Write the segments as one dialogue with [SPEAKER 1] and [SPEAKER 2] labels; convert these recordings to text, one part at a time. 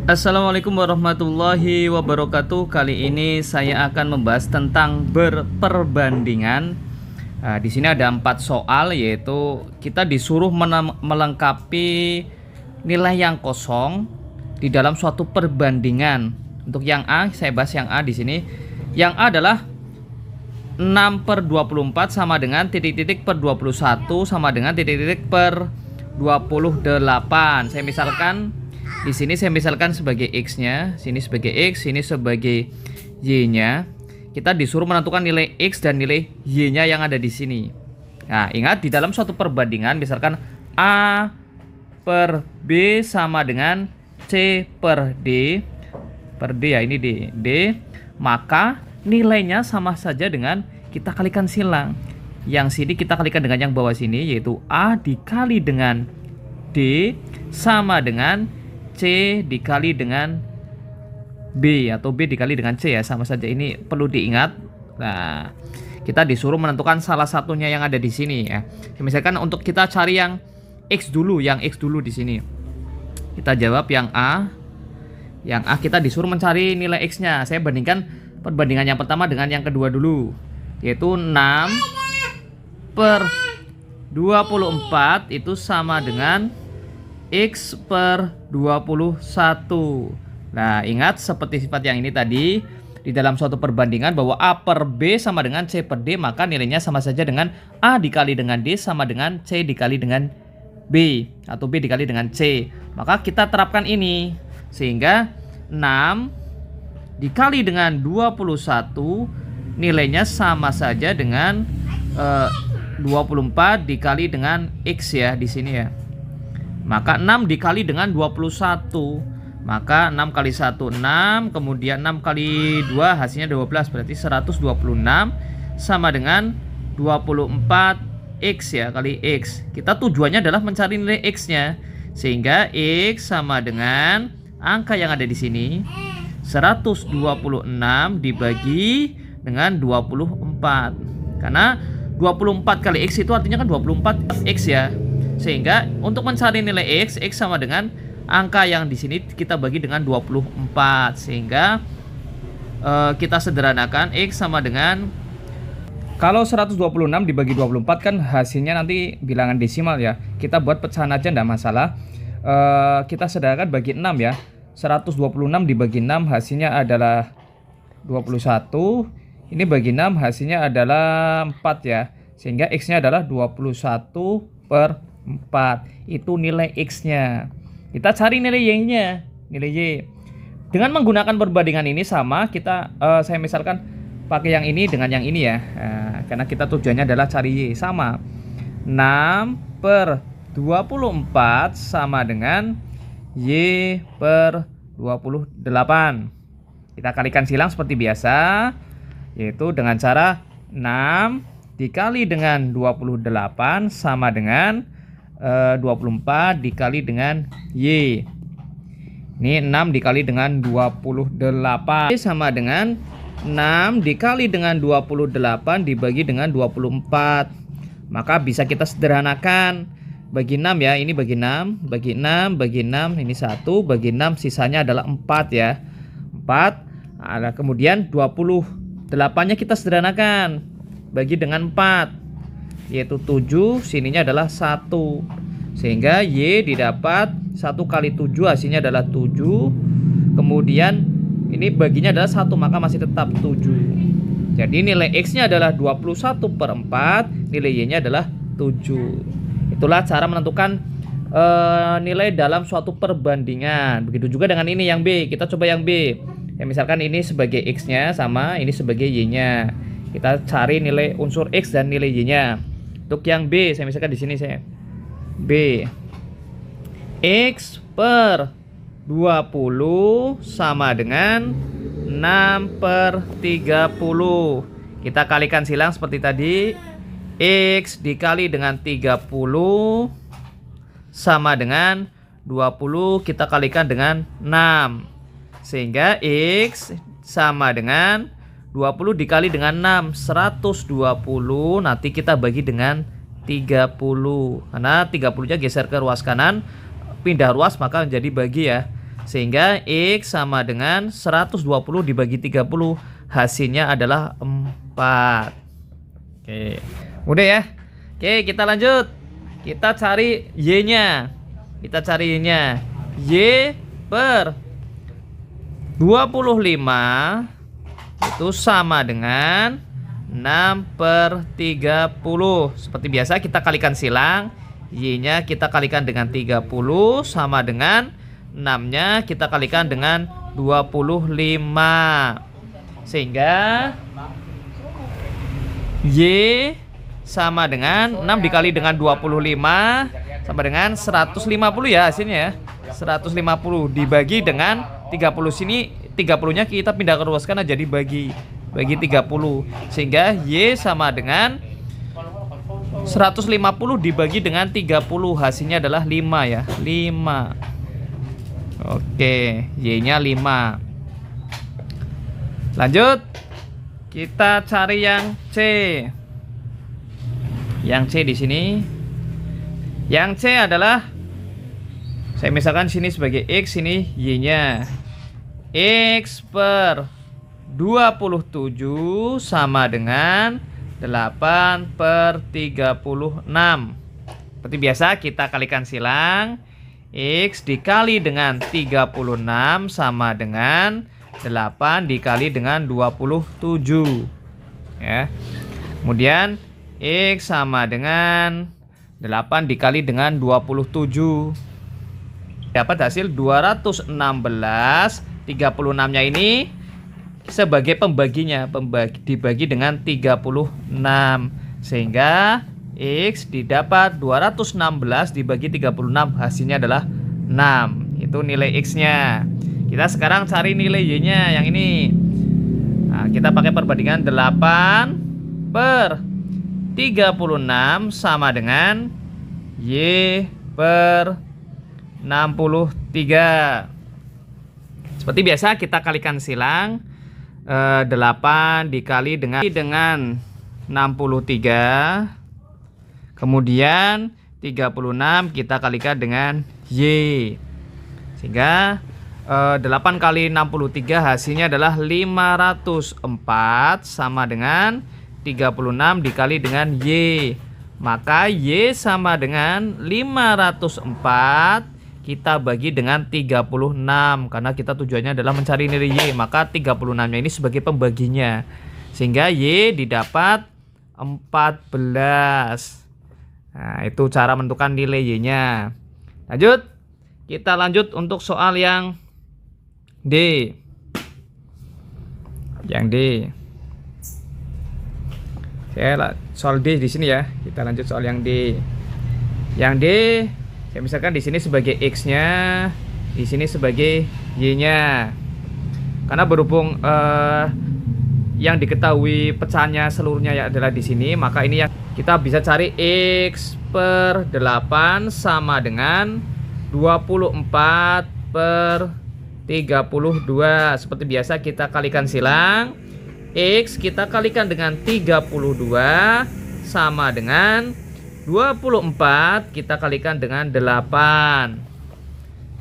[SPEAKER 1] Assalamualaikum warahmatullahi wabarakatuh. Kali ini saya akan membahas tentang berperbandingan. Di sini ada 4 soal, yaitu kita disuruh melengkapi nilai yang kosong di dalam suatu perbandingan. Untuk yang A, saya bahas yang A di sini. Yang A adalah 6/24 sama dengan titik-titik per 21 sama dengan titik-titik per 28. Saya misalkan di sini sebagai X-nya, sini sebagai X, sini sebagai Y-nya. Kita disuruh menentukan nilai X dan nilai Y-nya yang ada di sini. Nah, ingat di dalam suatu perbandingan misalkan A per B sama dengan C per D. Per D ya, ini D, maka nilainya sama saja dengan kita kalikan silang. Yang sini kita kalikan dengan yang bawah sini, yaitu A dikali dengan D sama dengan C dikali dengan B, atau B dikali dengan C ya, sama saja. Ini perlu diingat. Nah, kita disuruh menentukan salah satunya yang ada di sini ya. Misalkan untuk kita cari yang X dulu, di sini. Kita jawab yang A. Yang A kita disuruh mencari nilai X-nya. Saya bandingkan perbandingan yang pertama dengan yang kedua dulu, yaitu 6/24 itu sama dengan X per 21. Nah, ingat seperti sifat yang ini tadi, di dalam suatu perbandingan bahwa A per B sama dengan C per D, maka nilainya sama saja dengan A dikali dengan D sama dengan C dikali dengan B, atau B dikali dengan C. Maka kita terapkan ini, sehingga 6 dikali dengan 21 nilainya sama saja dengan 24 dikali dengan X ya di sini ya. Maka 6 dikali dengan 21. Maka 6 kali 1 6, kemudian 6 kali 2 hasilnya 12, berarti 126 sama dengan 24 X ya, kali X. Kita tujuannya adalah mencari nilai X-nya, sehingga X sama dengan angka yang ada di sini, 126 dibagi dengan 24. Karena 24 kali X itu artinya kan 24 X ya. Sehingga untuk mencari nilai X, X sama dengan angka yang di sini kita bagi dengan 24. Sehingga kita sederhanakan X sama dengan, kalau 126 dibagi 24 kan hasilnya nanti bilangan desimal ya. Kita buat pecahan aja enggak masalah. Kita sederhanakan bagi 6 ya. 126 dibagi 6 hasilnya adalah 21. Ini bagi 6 hasilnya adalah 4 ya. Sehingga X-nya adalah 21/4. Itu nilai X-nya. Kita cari nilai Y-nya, nilai Y. Dengan menggunakan perbandingan ini sama, saya misalkan pakai yang ini dengan yang ini ya. Karena kita tujuannya adalah cari Y, sama. 6/24 sama dengan Y per 28. Kita kalikan silang seperti biasa, yaitu dengan cara 6 dikali dengan 28 sama dengan 24 dikali dengan Y. Ini 6 dikali dengan 28 sama dengan 6 dikali dengan 28 dibagi dengan 24. Maka bisa kita sederhanakan. Bagi 6 ya, ini bagi 6, bagi 6, bagi 6, ini 1, bagi 6, sisanya adalah 4 ya. 4. Nah, kemudian 28-nya kita sederhanakan. Bagi dengan 4, yaitu 7, sininya adalah 1. Sehingga Y didapat 1 kali 7 hasilnya adalah 7. Kemudian ini baginya adalah 1, maka masih tetap 7. Jadi nilai X-nya adalah 21/4, nilai Y-nya adalah 7. Itulah cara menentukan nilai dalam suatu perbandingan. Begitu juga dengan ini yang B. Kita coba yang B. Ya, misalkan ini sebagai X-nya sama ini sebagai Y-nya. Kita cari nilai unsur X dan nilai Y-nya. Untuk yang B, saya misalkan di sini saya B. X per 20 sama dengan 6/30. Kita kalikan silang seperti tadi. X dikali dengan 30 sama dengan 20, kita kalikan dengan 6. Sehingga X sama dengan 20 dikali dengan 6, 120. Nanti kita bagi dengan 30. Karena 30-nya geser ke ruas kanan, pindah ruas maka menjadi bagi ya. Sehingga X sama dengan 120 dibagi 30, hasilnya adalah 4. Oke, mudah ya. Oke, kita lanjut. Kita cari Y-nya. Y per 25 itu sama dengan 6 per 30. Seperti biasa kita kalikan silang. Y-nya kita kalikan dengan 30 sama dengan 6-nya kita kalikan dengan 25. Sehingga Y sama dengan 6 dikali dengan 25 sama dengan 150 ya hasilnya ya. 150 dibagi dengan 30. Sini 30-nya kita pindah ke ruaskan aja dibagi 30. Sehingga Y sama dengan 150 dibagi dengan 30, hasilnya adalah 5 ya. 5. Oke, Y-nya 5. Lanjut. Kita cari yang C. Yang C di sini. Yang C adalah, saya misalkan sini sebagai X, ini Y-nya. X per 27 sama dengan 8 per 36. Seperti biasa kita kalikan silang. X dikali dengan 36 sama dengan 8 dikali dengan 27 ya. Kemudian X sama dengan 8 dikali dengan 27. Dapat hasil 216. 36-nya ini sebagai pembaginya, dibagi dengan 36. Sehingga X didapat 216 dibagi 36, hasilnya adalah 6. Itu nilai X-nya. Kita sekarang cari nilai Y-nya yang ini. Nah, kita pakai perbandingan 8 per 36 sama dengan Y per 63. Seperti biasa kita kalikan silang. 8 dikali dengan 63. Kemudian 36 kita kalikan dengan Y. Sehingga 8 kali 63 hasilnya adalah 504 sama dengan 36 dikali dengan Y. Maka Y sama dengan 504 kita bagi dengan 36 karena kita tujuannya adalah mencari nilai Y. Maka 36-nya ini sebagai pembaginya. Sehingga Y didapat 14. Nah, itu cara menentukan nilai Y-nya. Lanjut. Kita lanjut untuk soal yang D. Yang D. Soal D di sini ya. Kita lanjut soal yang D. Yang D, saya misalkan di sini sebagai X-nya, di sini sebagai Y-nya. Karena berhubung yang diketahui pecahannya seluruhnya ya adalah di sini, maka ini yang kita bisa cari X per 8 sama dengan 24 per 32. Seperti biasa kita kalikan silang. X kita kalikan dengan 32 sama dengan 24 kita kalikan dengan 8.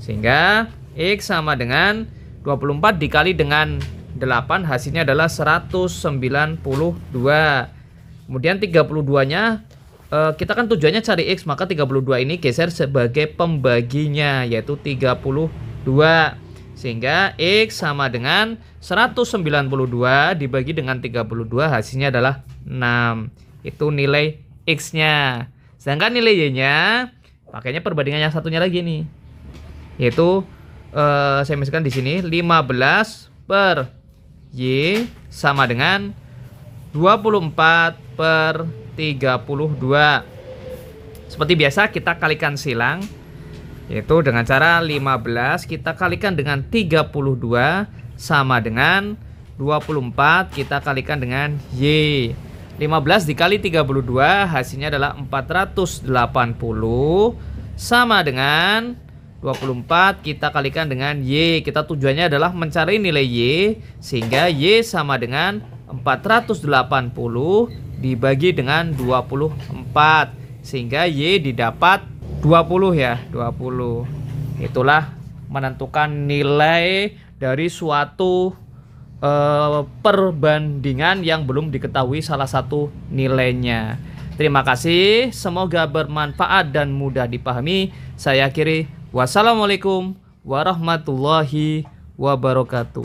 [SPEAKER 1] Sehingga X sama dengan 24 dikali dengan 8 hasilnya adalah 192. Kemudian 32-nya kita kan tujuannya cari X, maka 32 ini geser sebagai pembaginya yaitu 32. Sehingga X sama dengan 192 dibagi dengan 32 hasilnya adalah 6. Itu nilai X-nya. Sedangkan nilai Y-nya pakainya perbandingan yang satunya lagi nih. Yaitu saya misalkan di sini 15 per Y sama dengan 24 per 32. Seperti biasa kita kalikan silang. Yaitu dengan cara 15 kita kalikan dengan 32 sama dengan 24 kita kalikan dengan Y. 15 dikali 32 hasilnya adalah 480 sama dengan 24 kita kalikan dengan Y. Kita tujuannya adalah mencari nilai Y, sehingga Y sama dengan 480 dibagi dengan 24, sehingga Y didapat 20 ya, 20. Itulah menentukan nilai dari suatu perbandingan yang belum diketahui salah satu nilainya. Terima kasih, semoga bermanfaat dan mudah dipahami. Saya akhiri, wassalamualaikum warahmatullahi wabarakatuh.